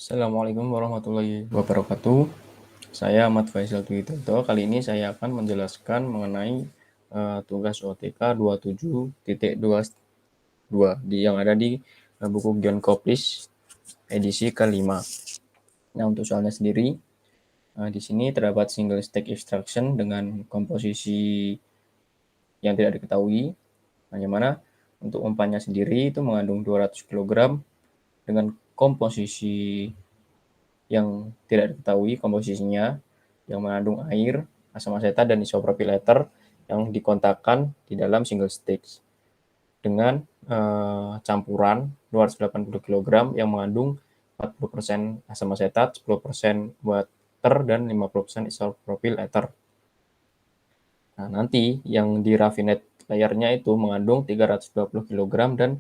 Assalamualaikum warahmatullahi wabarakatuh. Saya Ahmad Faisal Dwi Tonto. Kali ini saya akan menjelaskan mengenai tugas OTK 27.22 yang ada di buku John Koplis edisi kelima. Nah, untuk soalnya sendiri, di sini terdapat single stack extraction dengan komposisi yang tidak diketahui. Yang mana untuk umpannya sendiri itu mengandung 200 kg dengan komposisi yang tidak diketahui komposisinya, yang mengandung air, asam asetat, dan isopropyl ether yang dikontakkan di dalam single stage dengan campuran 280 kg yang mengandung 40% asam asetat, 10% water, dan 50% isopropyl ether. Nah, nanti yang di raffinate layernya itu mengandung 320 kg dan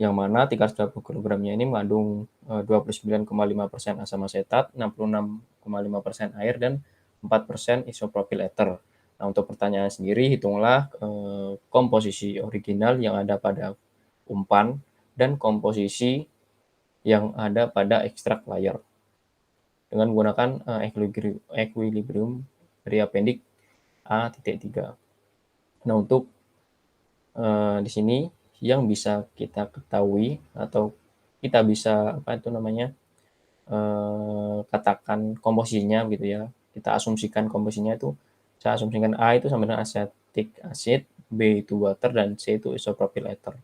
yang mana 320 kg-nya ini mengandung 29,5% asam asetat, 66,5% air, dan 4% isopropyl ether. Nah, untuk pertanyaan sendiri, hitunglah komposisi original yang ada pada umpan dan komposisi yang ada pada ekstrak layer dengan menggunakan equilibrium dari apendik A.3. Nah, untuk di sini yang bisa kita ketahui atau kita bisa katakan komposisinya gitu ya. Kita asumsikan komposisinya itu, saya asumsikan A itu sama dengan acetic acid, B itu water, dan C itu isopropyl ether.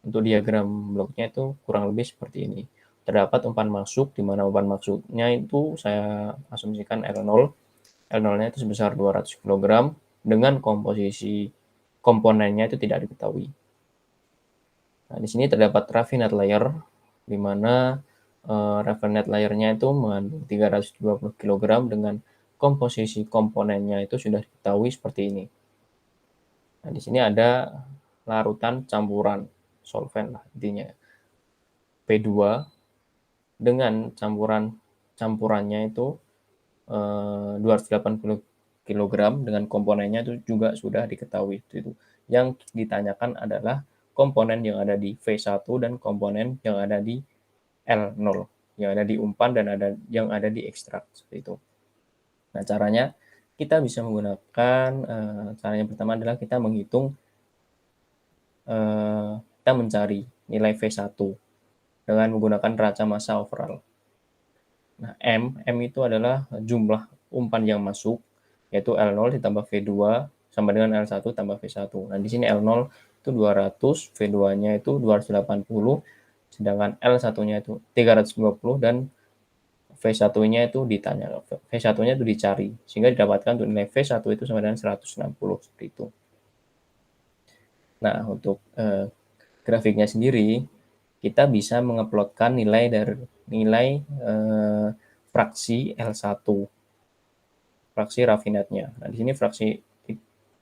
Untuk diagram bloknya itu kurang lebih seperti ini. Terdapat umpan masuk, di mana umpan masuknya itu saya asumsikan L0. L0-nya itu sebesar 200 kg dengan komposisi komponennya itu tidak diketahui. Nah, di sini terdapat raffinate layer, di mana raffinate layernya itu mengandung 320 kg dengan komposisi komponennya itu sudah diketahui seperti ini. Nah, di sini ada larutan campuran solvent lah intinya. P2 dengan campurannya itu 280 kg dengan komponennya itu juga sudah diketahui. Itu. Yang ditanyakan adalah komponen yang ada di V1 dan komponen yang ada di L0, yang ada di umpan dan yang ada di ekstrak, seperti itu. Nah, caranya kita bisa menggunakan, cara yang pertama adalah kita menghitung, kita mencari nilai V1 dengan menggunakan neraca massa overall. Nah, M itu adalah jumlah umpan yang masuk, yaitu L0 ditambah V2 sama dengan L1 tambah V1. Nah, di sini L0 itu 200, V2-nya itu 280, sedangkan L1-nya itu 320 dan V1-nya itu ditanya, V1-nya itu dicari, sehingga didapatkan untuk nilai V1 itu sama dengan 160, seperti itu. Nah, untuk grafiknya sendiri, kita bisa mengeplotkan nilai fraksi L1, fraksi raffinate-nya. Nah, di sini fraksi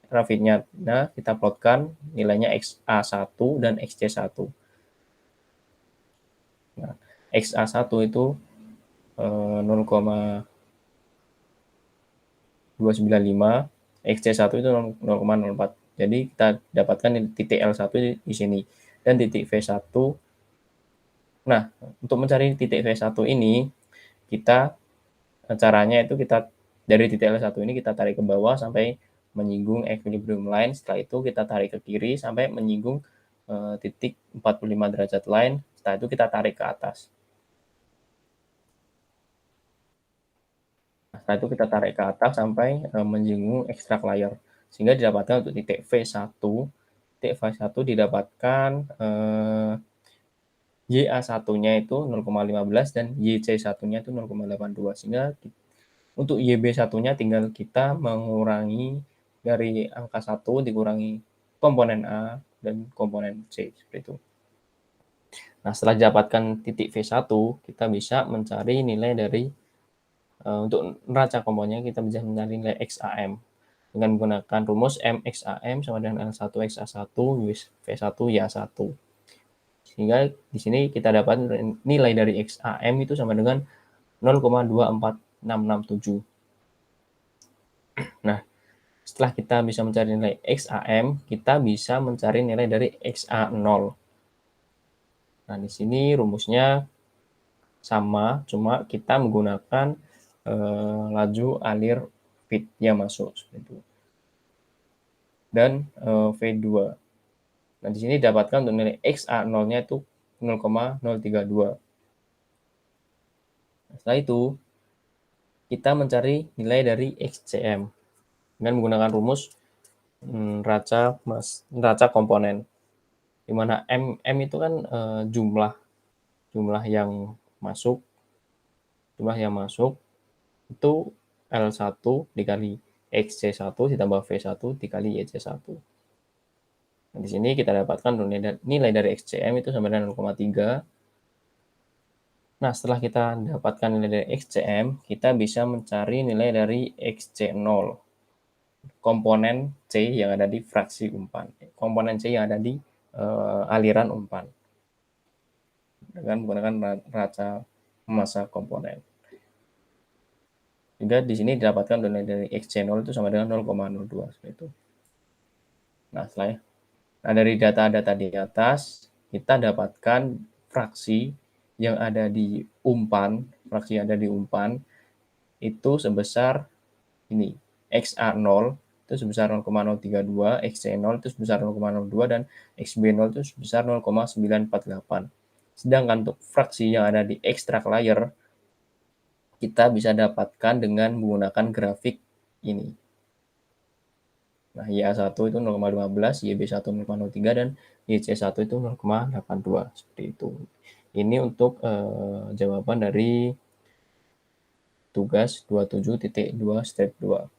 raffinate-nya kita plotkan nilainya XA1 dan XC1. Nah, XA1 itu 0,295, XC1 itu 0,04. Jadi kita dapatkan titik L1 di sini dan titik V1. Nah, untuk mencari titik V1 ini, caranya itu kita dari titik L1 ini kita tarik ke bawah sampai menyinggung equilibrium line. Setelah itu kita tarik ke kiri sampai menyinggung titik 45 derajat line. Setelah itu kita tarik ke atas. Setelah itu kita tarik ke atas sampai menyinggung ekstrak layer. Sehingga didapatkan untuk titik V1. Titik V1 didapatkan YA1-nya itu 0,15 dan YC1-nya itu 0,82. Sehingga untuk YB1-nya tinggal kita mengurangi dari angka 1 dikurangi komponen A dan komponen C, seperti itu. Nah, setelah didapatkan titik V1, kita bisa mencari nilai dari, untuk neraca komponennya kita bisa mencari nilai XAM dengan menggunakan rumus MXAM sama dengan L1 XA1 V1 Y1. Sehingga di sini kita dapat nilai dari XAM itu sama dengan 0,24667. Nah, setelah kita bisa mencari nilai XAM, kita bisa mencari nilai dari XA0. Nah, di sini rumusnya sama, cuma kita menggunakan laju alir feed yang masuk seperti itu. Dan V2. Nah, di sini dapatkan untuk nilai XA0-nya itu 0,032. Setelah itu, kita mencari nilai dari XCM dengan menggunakan rumus neraca komponen, di mana M itu kan jumlah yang masuk itu L1 dikali XC1 ditambah V1 dikali YC1. Nah, di sini kita dapatkan nilai dari XCM itu sama dengan 0,3. Nah, setelah kita dapatkan nilai dari XCM, kita bisa mencari nilai dari XC0, komponen C yang ada di fraksi umpan, komponen C yang ada di aliran umpan, dengan menggunakan neraca massa komponen. Juga di sini didapatkan nilai dari XC0 itu sama dengan 0,02 seperti itu. Nah, dari data-data di atas, kita dapatkan fraksi yang ada di umpan, itu sebesar ini, XA0 itu sebesar 0,032, XC0 itu sebesar 0,02, dan XB0 itu sebesar 0,948. Sedangkan untuk fraksi yang ada di extract layer, kita bisa dapatkan dengan menggunakan grafik ini. Nah, YA1 itu 0,15, YB1 0,03, dan YC1 itu 0,82. Seperti itu. Ini untuk jawaban dari tugas 27.2 step 2.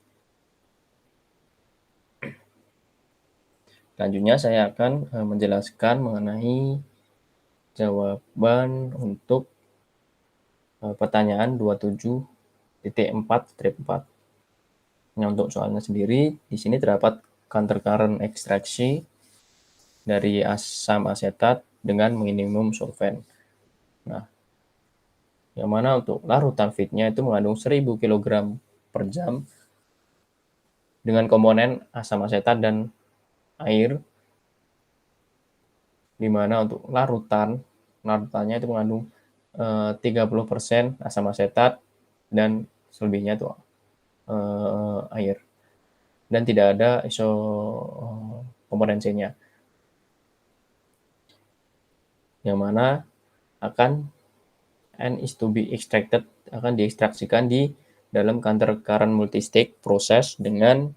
Selanjutnya saya akan menjelaskan mengenai jawaban untuk pertanyaan 27.4 step 4. Nah, untuk soalnya sendiri, di sini terdapat counter current ekstraksi dari asam asetat dengan minimum solvent. Nah, yang mana untuk larutan feednya itu mengandung 1000 kg per jam dengan komponen asam asetat dan air, di mana untuk larutannya itu mengandung 30% asam asetat dan selebihnya itu air, dan tidak ada komponen C-nya, yang mana N is to be extracted akan diekstraksikan di dalam counter current multistage proses dengan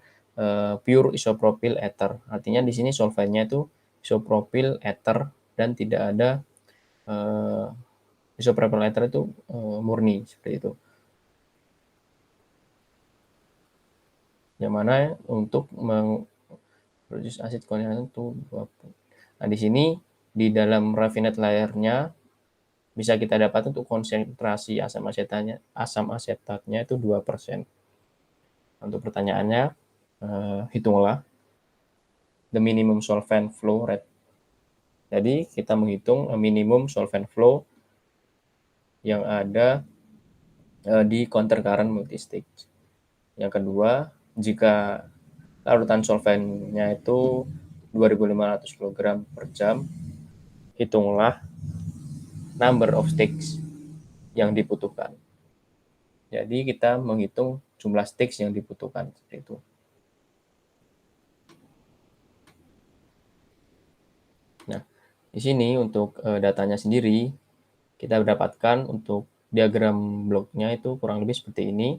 pure isopropyl ether. Artinya di sini solventnya itu isopropyl ether dan tidak ada isopropyl ether itu murni seperti itu. Yang mana untuk produce acid concentration itu 20. Nah, di sini di dalam raffinate layer-nya bisa kita dapat untuk konsentrasi asam asetatnya itu 2%. Untuk pertanyaannya, hitunglah the minimum solvent flow rate. Jadi kita menghitung minimum solvent flow yang ada di counter current multistage. Yang kedua, jika larutan solventnya itu 2.500 kg per jam, hitunglah number of sticks yang dibutuhkan. Jadi kita menghitung jumlah sticks yang dibutuhkan seperti itu. Nah, di sini untuk datanya sendiri, kita dapatkan untuk diagram bloknya itu kurang lebih seperti ini,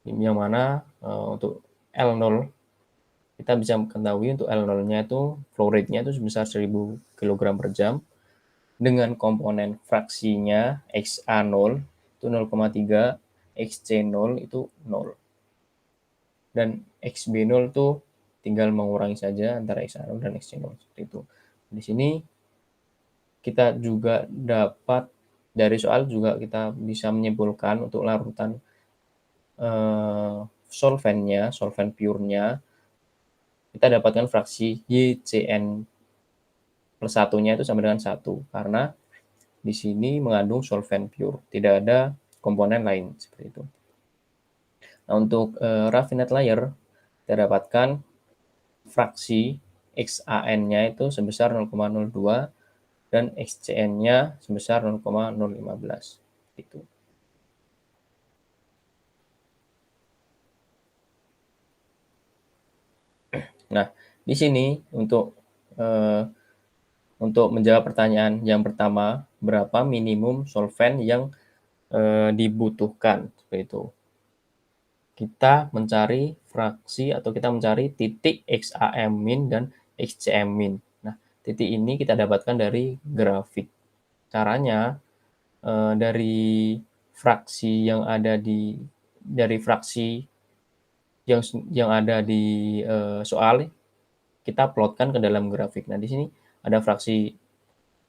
yang mana untuk L0, kita bisa mengetahui untuk L0-nya itu flow rate-nya itu sebesar 1000 kg per jam, dengan komponen fraksinya XA0 itu 0,3, XC0 itu 0. Dan XB0 itu tinggal mengurangi saja antara XA0 dan XC0 seperti itu. Di sini kita juga dapat dari soal juga kita bisa menyimpulkan untuk larutan solvent pure-nya, kita dapatkan fraksi YCN plus 1-nya itu sama dengan 1, karena di sini mengandung solvent pure, tidak ada komponen lain seperti itu. Nah, untuk raffinate layer, kita dapatkan fraksi XAN-nya itu sebesar 0,02, dan XCN-nya sebesar 0,015. Gitu. Nah, di sini untuk menjawab pertanyaan yang pertama, berapa minimum solvent yang dibutuhkan, seperti itu. Kita mencari fraksi atau kita mencari titik XAM min dan XCM min. Nah, titik ini kita dapatkan dari grafik. Caranya dari fraksi yang ada dari fraksi yang ada di soal kita plotkan ke dalam grafik. Nah, di sini ada fraksi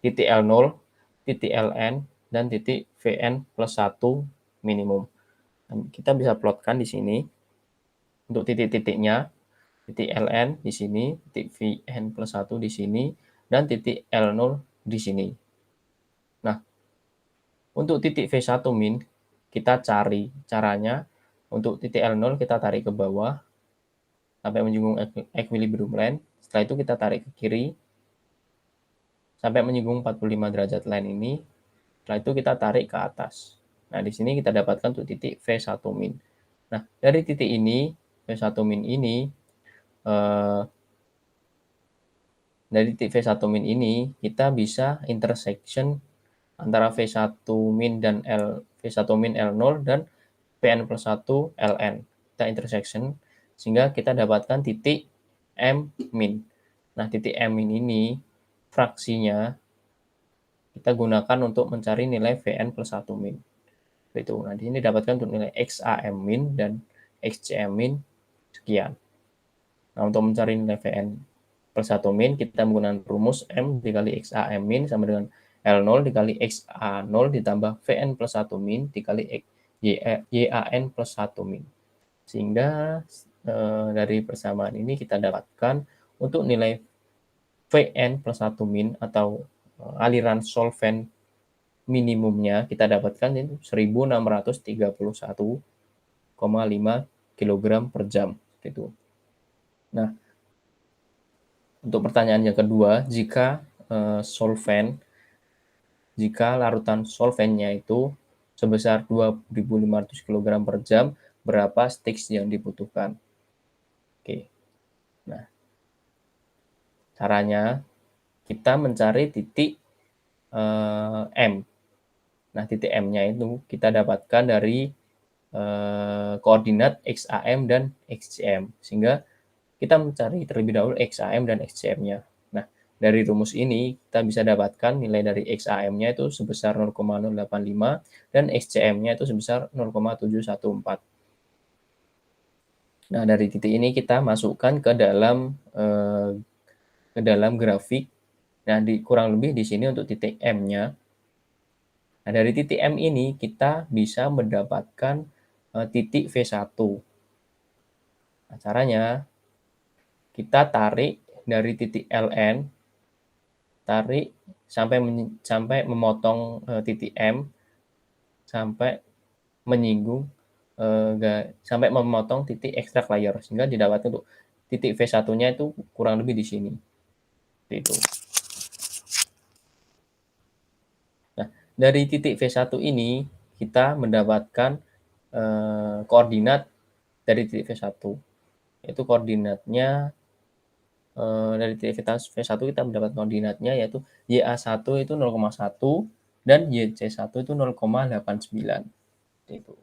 titik L0, titik Ln, dan titik Vn plus 1 minimum. Dan kita bisa plotkan di sini untuk titik-titiknya, titik Ln di sini, titik Vn plus 1 di sini, dan titik L0 di sini. Nah, untuk titik V1 min, kita cari caranya. Untuk titik L0 kita tarik ke bawah, sampai menyinggung equilibrium line. Setelah itu kita tarik ke kiri, sampai menyinggung 45 derajat line ini. Setelah itu kita tarik ke atas. Nah, di sini kita dapatkan untuk titik V1 min. Nah, dari titik ini, V1 min ini, dari titik V1 min ini, kita bisa intersection antara V1 min dan V1 min L0 dan Vn plus 1 Ln. Kita intersection, sehingga kita dapatkan titik M min. Nah, titik M min ini, fraksinya, kita gunakan untuk mencari nilai Vn plus 1 min. Itu. Nah, di sini dapatkan untuk nilai XAM min dan XCM min sekian. Nah, untuk mencari nilai Vn plus 1 min, kita menggunakan rumus M dikali XAM min sama dengan L0 dikali XA0 ditambah Vn plus 1 min dikali YAN plus 1 min. Sehingga dari persamaan ini kita dapatkan untuk nilai Vn plus 1 min atau aliran solvent minimumnya kita dapatkan itu 1631,5 kg per jam. Gitu. Nah, untuk pertanyaan yang kedua, jika larutan solventnya itu sebesar 2.500 kg per jam, berapa sticks yang dibutuhkan? Oke. Nah, caranya kita mencari titik M. Nah, titik M-nya itu kita dapatkan dari koordinat XAM dan XCM. Sehingga kita mencari terlebih dahulu XAM dan XCM-nya. Nah, dari rumus ini kita bisa dapatkan nilai dari XAM-nya itu sebesar 0,085 dan XCM-nya itu sebesar 0,714. Nah, dari titik ini kita masukkan ke dalam grafik. Nah, kurang lebih di sini untuk titik M-nya. Nah, dari titik M ini kita bisa mendapatkan titik V1. Nah, caranya kita tarik dari titik Ln, tarik sampai memotong titik M, sampai menyinggung sampai memotong titik extract layer, sehingga didapatkan untuk titik V1-nya itu kurang lebih di sini. Itu. Nah, dari titik V1 ini kita mendapatkan koordinat dari titik V1. Yaitu koordinatnya dari titik V1 kita mendapat koordinatnya yaitu YA1 itu 0,1 dan YC1 itu 0,89. Itu.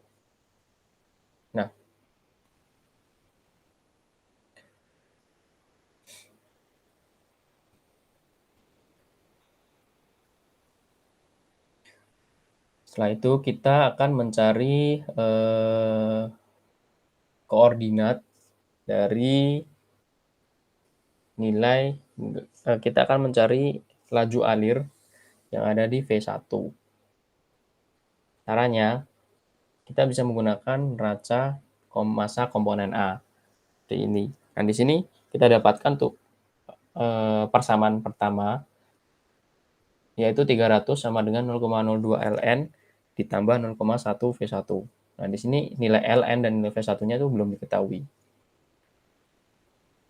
Nah, setelah itu kita akan mencari koordinat dari nilai, kita akan mencari laju alir yang ada di V1. Caranya, kita bisa menggunakan neraca massa komponen A. Seperti ini. Dan di sini kita dapatkan untuk persamaan pertama, yaitu 300 sama dengan 0,02 Ln ditambah 0,1 V1. Nah, di sini nilai Ln dan nilai V1-nya itu belum diketahui.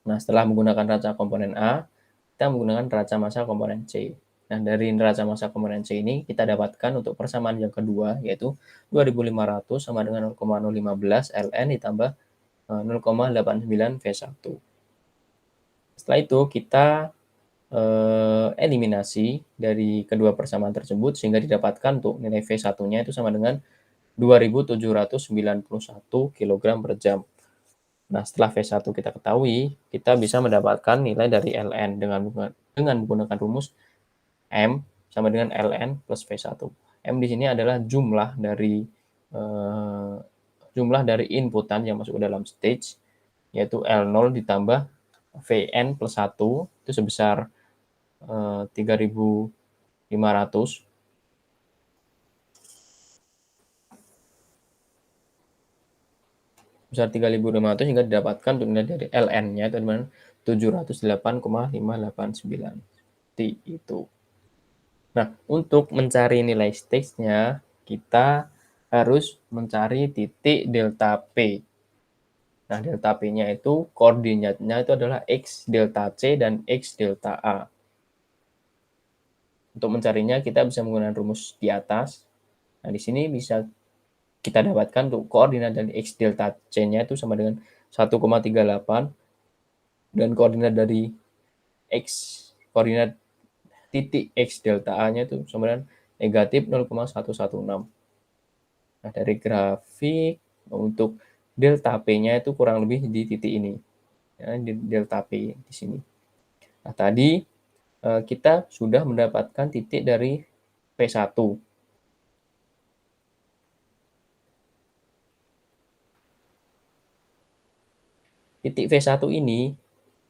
Nah, setelah menggunakan neraca komponen A, kita menggunakan neraca massa komponen C. Nah, dari neraca masa komerensi ini kita dapatkan untuk persamaan yang kedua, yaitu 2.500 sama dengan 0,015 ln ditambah 0,89 V1. Setelah itu kita eliminasi dari kedua persamaan tersebut sehingga didapatkan untuk nilai V1-nya itu sama dengan 2.791 kg per jam. Nah, setelah V1 kita ketahui, kita bisa mendapatkan nilai dari ln dengan menggunakan rumus M sama dengan ln plus V1. M di sini adalah jumlah dari inputan yang masuk ke dalam stage, yaitu L0 ditambah Vn plus 1 itu sebesar 3.500. Sebesar 3.500 hingga didapatkan untuk nilai dari ln-nya itu adalah 708,589. Seperti itu. Nah, untuk mencari nilai stage-nya, kita harus mencari titik delta P. Nah, delta P-nya itu koordinatnya itu adalah X delta C dan X delta A. Untuk mencarinya, kita bisa menggunakan rumus di atas. Nah, di sini bisa kita dapatkan untuk koordinat dari X delta C-nya itu sama dengan 1,38 dan koordinat dari koordinat titik X delta A-nya itu sama dengan negatif 0,116. Nah, dari grafik untuk delta P-nya itu kurang lebih di titik ini. Ya, di delta P di sini. Nah, tadi kita sudah mendapatkan titik dari P1. Titik V1 ini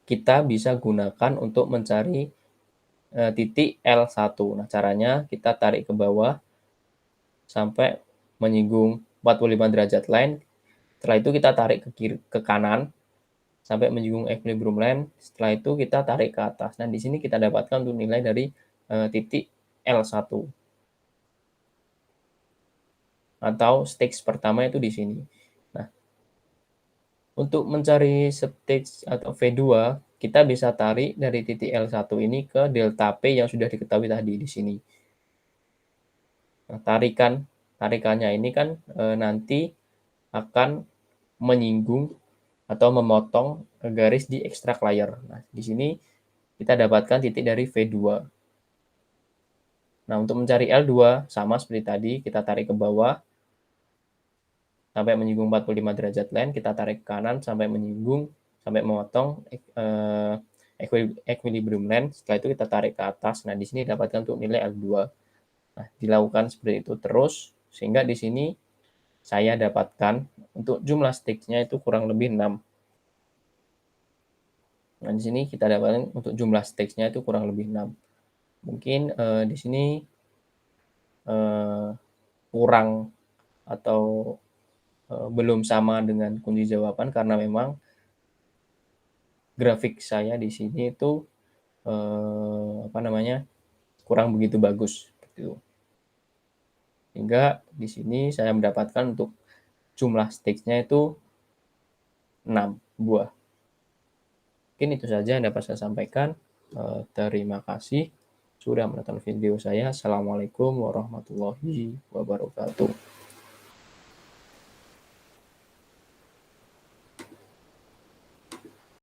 kita bisa gunakan untuk mencari titik L1. Nah, caranya kita tarik ke bawah sampai menyinggung 45 derajat line. Setelah itu kita tarik ke kanan sampai menyinggung equilibrium line. Setelah itu kita tarik ke atas. Nah, di sini kita dapatkan untuk nilai dari titik L1. Atau stage pertama itu di sini. Nah, untuk mencari stage atau V2, kita bisa tarik dari titik L1 ini ke delta P yang sudah diketahui tadi di sini. Nah, tarikannya ini kan nanti akan menyinggung atau memotong garis di extract layer. Nah, di sini kita dapatkan titik dari V2. Nah, untuk mencari L2 sama seperti tadi, kita tarik ke bawah sampai menyinggung 45 derajat line, kita tarik ke kanan sampai memotong equilibrium line. Setelah itu kita tarik ke atas. Nah, di sini dapatkan untuk nilai L2. Nah, dilakukan seperti itu terus sehingga di sini saya dapatkan untuk jumlah stage-nya itu kurang lebih 6. Nah, di sini kita dapatkan untuk jumlah stage-nya itu kurang lebih 6. Mungkin di sini kurang atau belum sama dengan kunci jawaban karena memang grafik saya di sini itu kurang begitu bagus gitu. Sehingga di sini saya mendapatkan untuk jumlah stage-nya itu 6 buah. Mungkin itu saja yang dapat saya sampaikan. Terima kasih sudah menonton video saya. Assalamualaikum warahmatullahi wabarakatuh.